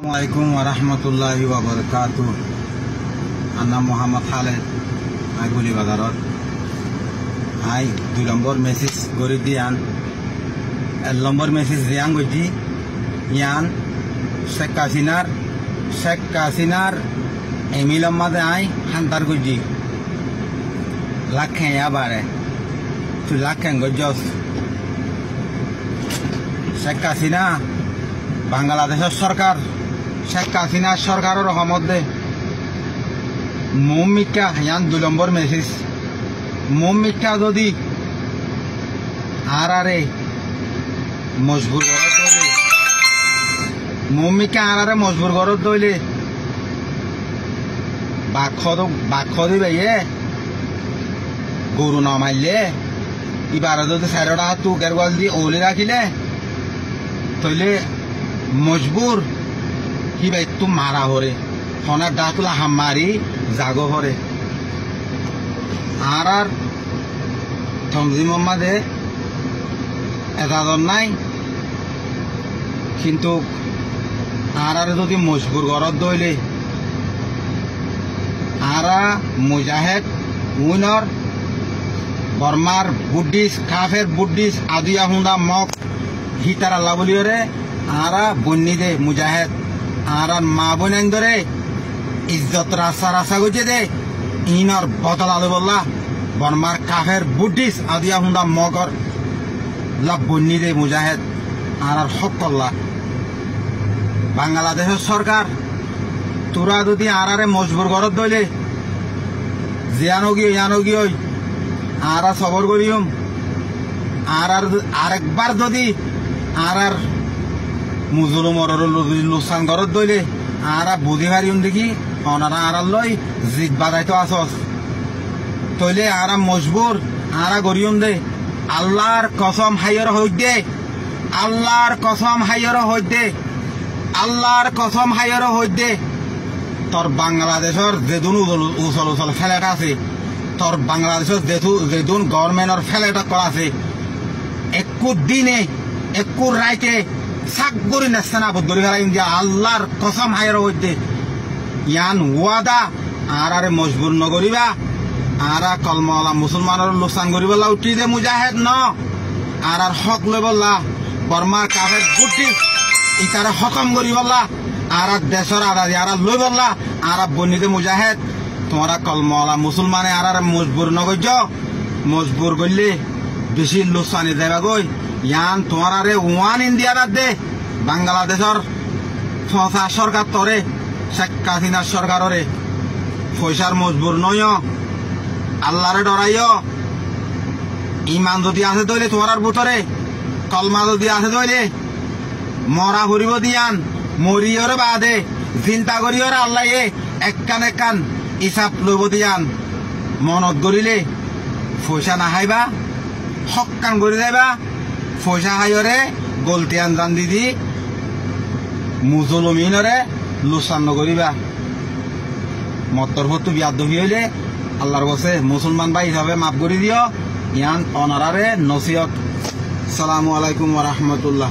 আসসালামুআলাইকুম ওয়া রাহমাতুল্লাহি ওয়া বারাকাতুহু। আন্না মোহাম্মদ খালেদ আই গুলি বাজারত আই 2 নম্বর মেসেজ গরি দিয়ান 1 নম্বর মেসেজ দিয়ান গজি ইয়ান শেখ কাসিনার এমিলম মাদে আই হান্তার গজি লাখে আবারে তুই লাখে গজস শেখ হাসিনা বাংলাদেশের সরকার শেখ হাসিনা সরকারের মধ্যে মমিকা ইয়ান 2 নম্বর মেসেজ মমিকা যদি আরারে মজবুর করত দইলে মমিকা আরারে মজবুর করত দইলে বাক্ষ দিবে গরু না মারলে এবার যদি 4টা হাত তুকের গল দিয়ে ওলে রাখিলে তইলে মজবুর কি ভাই তু মারা হরে হনার ডাকলা হামারি জাগো হরে আর তমজিম মাদে এজাজত নাই কিন্তু আর যদি মজবুর গরত দইলে আরা মুজাহেদ উইনর বর্মার বুদ্ধিস্ট কাফের বুদ্ধিস্ট আদিয়া হুন্দা মক হিতার আল্লাহ বলিওরে আরা বন্যি দে মুজাহেদ আর মা বোনেন ধরে ইজ্জত রাস্তা গজে দে ইনর বদল আলো বললা বর্মার কাফের বুদ্ধিস্ট আদিয়া হুন্দা মগর লাভ বন্যি দে মুজাহেদ আর হক করলা বাংলাদেশের সরকার তোরা যদি আরারে মজবুর করত দইলে জিয়ানগি আরা সবর করিম আরেকবার যদি আর মুজলুমর লোকসান ঘরত দইলে আরা বুঝি হারিম দেখি অনারা আড়াল লই জিত বাজাইতো আসস তইলে আরা মজবুর আরা গরিয়ম দে আল্লাহর কসম হাইয়র হইতে আল্লাহর কসম হাইয়র হইতে তোর বাংলাদেশের যেদুন উচল ফেলেট আছে তোর বাংলাদেশের যেদুন গভর্নমেন্টর ফেলেট করা আছে একু দিনে একু রাইতে সাকগুরি নেস্তানা বদরি ফেলাই দিয়া আল্লাহর কসম হাইর হইতে ইয়ান ওয়াদা আরে মজবুর নগরিবা আরা কলমলা মুসলমানের লোকসান করিবলা উঠি দে মুজাহেদ ন আর হক লইবলা বর্মার কাফের বুদ্ধি ইতারে হকম করিবলা আর দেশের আদাদি আর লইবলা আর বনিদে মুজাহেদ তোমরা কলমলা মুসলমানে আর মজবুর নগজ মজবুর করলে বেশি লোকসানি দেবা গই ইয়ান তোমারে ওয়ান ইন্ডিয়া দে বাংলাদেশের সরকার তরে শেখ হাসিনার সরকারে পয়সার মজবুর নয় আল্লাহরে ডরাইও ইমান যদি আছে তৈলে তোমার ভিতরে কলমা যদি আছে তৈলে মরা ফুরিব দিয়ান মরিয়র বাদে চিন্তা করিওর আল্লাহ একখান হিসাব লইব দিয়ান মনত গড়িলে পয়সা নাহাইবা হক কান করে যাইবা পয়সা হাইরে গলতিয়ান জান দিদি মুজলমিনরে লুসান নগরিবা মতর ভত্তু বিয়াদ হইলে আল্লাহর বসে মুসলমান ভাই হিসাবে মাফ করে দিও ইয়ান অনারারে নসিহত। আসসালামু আলাইকুম ওয়া রাহমাতুল্লাহ।